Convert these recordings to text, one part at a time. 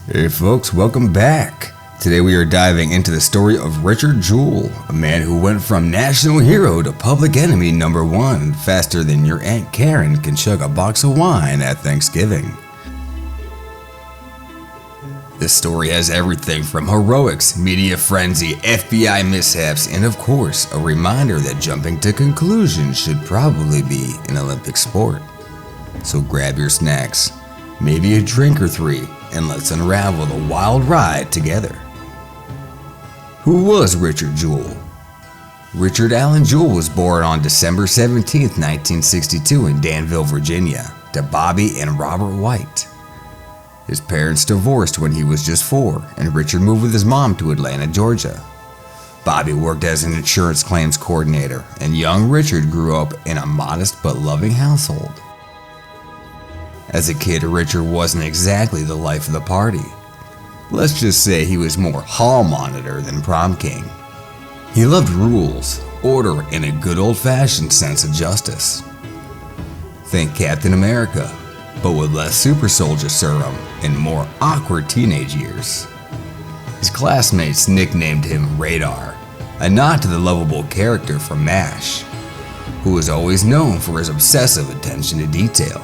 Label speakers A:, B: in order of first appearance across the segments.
A: Hey folks, welcome back. Today we are diving into the story of Richard Jewell, a man who went from national hero to public enemy number one faster than your Aunt Karen can chug a box of wine at Thanksgiving. This story has everything from heroics, media frenzy, FBI mishaps, and of course, a reminder that jumping to conclusions should probably be an Olympic sport. So grab your snacks, maybe a drink or three, and let's unravel the wild ride together. Who was Richard Jewell? Richard Allen Jewell was born on December 17, 1962 in Danville, Virginia, to Bobby and Robert White. His parents divorced when he was just 4, and Richard moved with his mom to Atlanta, Georgia. Bobby worked as an insurance claims coordinator, and young Richard grew up in a modest but loving household. As a kid, Richard wasn't exactly the life of the party. Let's just say he was more hall monitor than prom king. He loved rules, order, and a good old-fashioned sense of justice. Think Captain America, but with less super soldier serum and more awkward teenage years. His classmates nicknamed him Radar, a nod to the lovable character from MASH, who was always known for his obsessive attention to detail.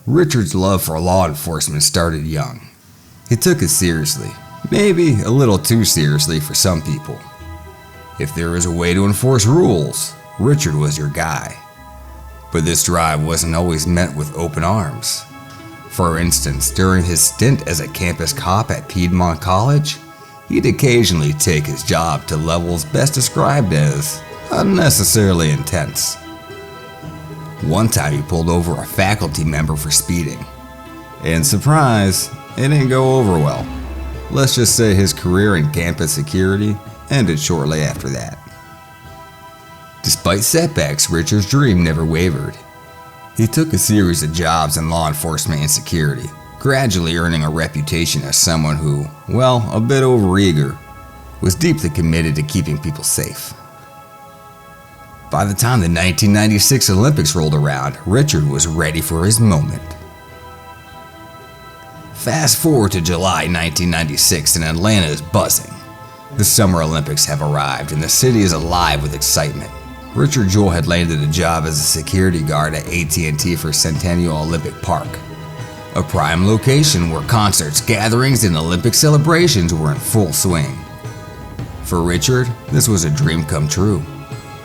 A: Richard's love for law enforcement started young. He took it seriously, maybe a little too seriously for some people. If there was a way to enforce rules, Richard was your guy. But this drive wasn't always met with open arms. For instance, during his stint as a campus cop at Piedmont College, he'd occasionally take his job to levels best described as unnecessarily intense. One time he pulled over a faculty member for speeding. And surprise, it didn't go over well. Let's just say his career in campus security ended shortly after that. Despite setbacks, Richard's dream never wavered. He took a series of jobs in law enforcement and security, gradually earning a reputation as someone who, well, a bit overeager, was deeply committed to keeping people safe. By the time the 1996 Olympics rolled around, Richard was ready for his moment. Fast forward to July 1996 and Atlanta is buzzing. The Summer Olympics have arrived and the city is alive with excitement. Richard Jewell had landed a job as a security guard at AT&T for Centennial Olympic Park, a prime location where concerts, gatherings, and Olympic celebrations were in full swing. For Richard, this was a dream come true.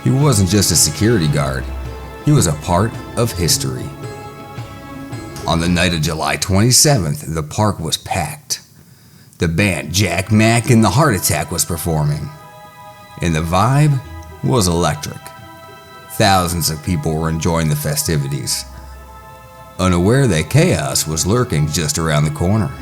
A: He wasn't just a security guard, he was a part of history. On the night of July 27th, the park was packed. The band Jack Mack and the Heart Attack was performing, and the vibe was electric. Thousands of people were enjoying the festivities, unaware that chaos was lurking just around the corner.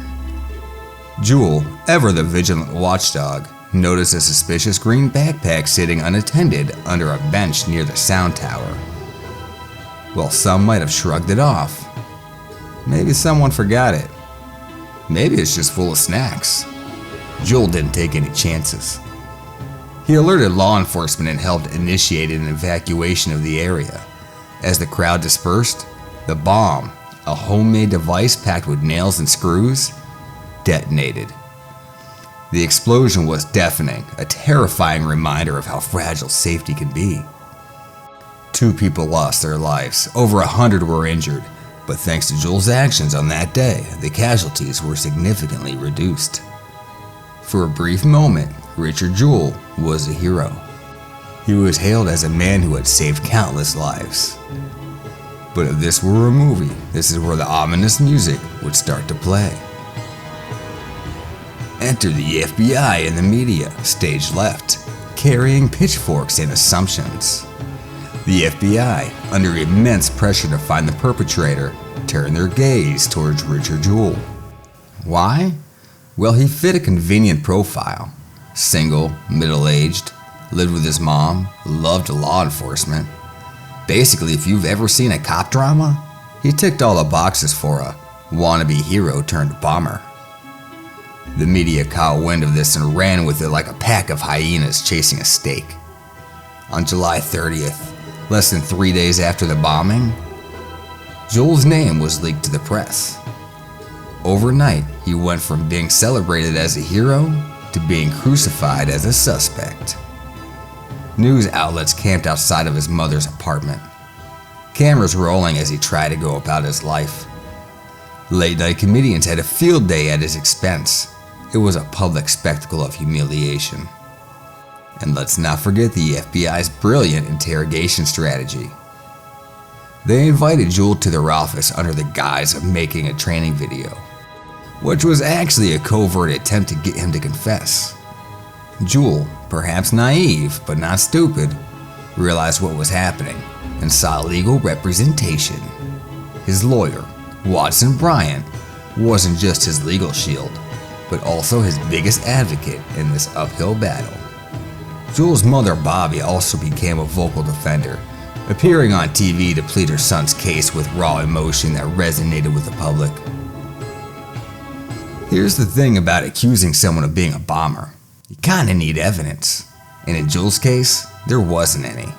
A: Jewell, ever the vigilant watchdog, noticed a suspicious green backpack sitting unattended under a bench near the sound tower. While some might have shrugged it off, maybe someone forgot it. Maybe it's just full of snacks. Jewell didn't take any chances. He alerted law enforcement and helped initiate an evacuation of the area. As the crowd dispersed, the bomb, a homemade device packed with nails and screws, detonated. The explosion was deafening, a terrifying reminder of how fragile safety can be. 2 people lost their lives, over 100 were injured, but thanks to Jewell's actions on that day, the casualties were significantly reduced. For a brief moment, Richard Jewell was a hero. He was hailed as a man who had saved countless lives. But if this were a movie, this is where the ominous music would start to play. Enter the FBI and the media, stage left, carrying pitchforks and assumptions. The FBI, under immense pressure to find the perpetrator, turned their gaze towards Richard Jewell. Why? Well, he fit a convenient profile. Single, middle-aged, lived with his mom, loved law enforcement. Basically, if you've ever seen a cop drama, he ticked all the boxes for a wannabe hero turned bomber. The media caught wind of this and ran with it like a pack of hyenas chasing a steak. On July 30th, less than 3 days after the bombing, Jewell's name was leaked to the press. overnight, he went from being celebrated as a hero to being crucified as a suspect. News outlets camped outside of his mother's apartment, cameras rolling as he tried to go about his life. Late-night comedians had a field day at his expense. It was a public spectacle of humiliation. And let's not forget the FBI's brilliant interrogation strategy. They invited Jewell to their office under the guise of making a training video, which was actually a covert attempt to get him to confess. Jewell, perhaps naive but not stupid, realized what was happening and sought legal representation. His lawyer, Watson Bryant, wasn't just his legal shield, but also his biggest advocate in this uphill battle. Jewell's mother, Bobby, also became a vocal defender, appearing on TV to plead her son's case with raw emotion that resonated with the public. Here's the thing about accusing someone of being a bomber. You kinda need evidence, and in Jewell's case, there wasn't any.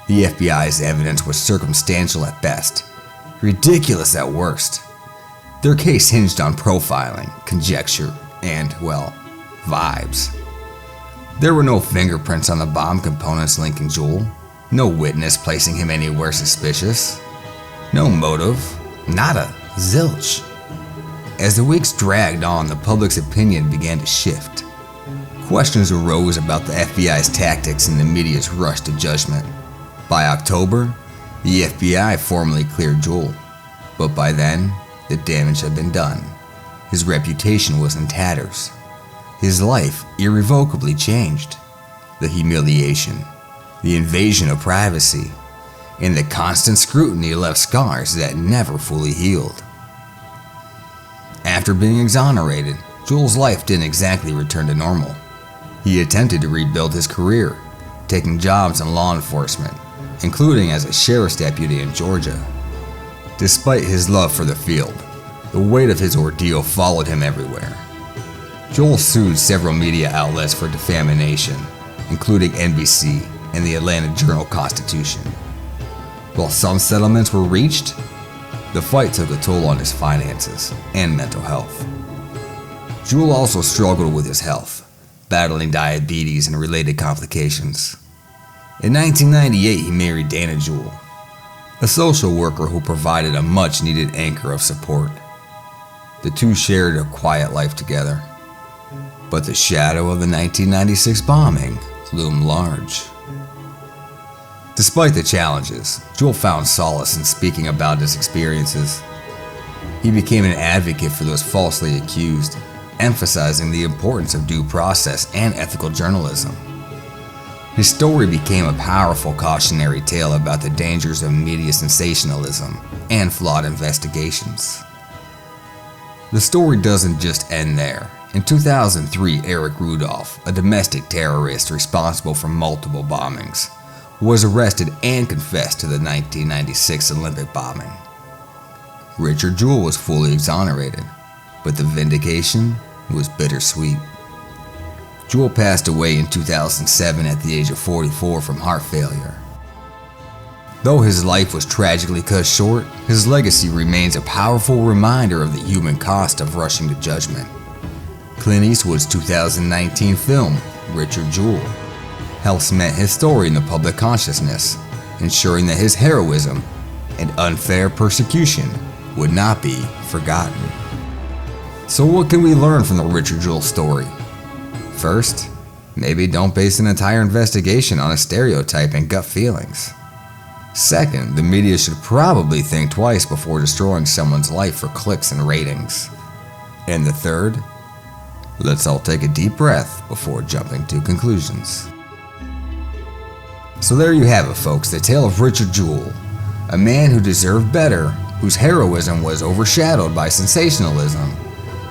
A: The FBI's evidence was circumstantial at best, ridiculous at worst. Their case hinged on profiling, conjecture, and, well, vibes. There were no fingerprints on the bomb components linking Jewell, no witness placing him anywhere suspicious, no motive, nada, zilch. As the weeks dragged on, the public's opinion began to shift. Questions arose about the FBI's tactics and the media's rush to judgment. By October, the FBI formally cleared Jewell, but by then, the damage had been done. His reputation was in tatters. His life irrevocably changed. The humiliation, the invasion of privacy, and the constant scrutiny left scars that never fully healed. After being exonerated, Jewell's life didn't exactly return to normal. He attempted to rebuild his career, taking jobs in law enforcement, including as a sheriff's deputy in Georgia. Despite his love for the field, the weight of his ordeal followed him everywhere. Jewell sued several media outlets for defamation, including NBC and the Atlanta Journal-Constitution. While some settlements were reached, the fight took a toll on his finances and mental health. Jewell also struggled with his health, battling diabetes and related complications. In 1998, he married Dana Jewell, a social worker who provided a much-needed anchor of support. The two shared a quiet life together, but the shadow of the 1996 bombing loomed large. Despite the challenges, Jewell found solace in speaking about his experiences. He became an advocate for those falsely accused, emphasizing the importance of due process and ethical journalism. His story became a powerful cautionary tale about the dangers of media sensationalism and flawed investigations. The story doesn't just end there. In 2003, Eric Rudolph, a domestic terrorist responsible for multiple bombings, was arrested and confessed to the 1996 Olympic bombing. Richard Jewell was fully exonerated, but the vindication was bittersweet. Jewell passed away in 2007 at the age of 44 from heart failure. Though his life was tragically cut short, his legacy remains a powerful reminder of the human cost of rushing to judgment. Clint Eastwood's 2019 film, Richard Jewell, helped cement his story in the public consciousness, ensuring that his heroism and unfair persecution would not be forgotten. So what can we learn from the Richard Jewell story? First, maybe don't base an entire investigation on a stereotype and gut feelings. Second, the media should probably think twice before destroying someone's life for clicks and ratings. And the third, let's all take a deep breath before jumping to conclusions. So there you have it, folks, the tale of Richard Jewell, a man who deserved better, whose heroism was overshadowed by sensationalism,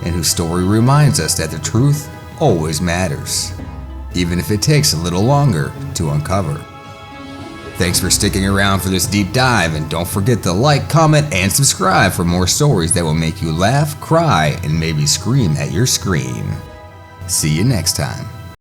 A: and whose story reminds us that the truth always matters, even if it takes a little longer to uncover. Thanks for sticking around for this deep dive, and don't forget to like, comment, and subscribe for more stories that will make you laugh, cry, and maybe scream at your screen. See you next time.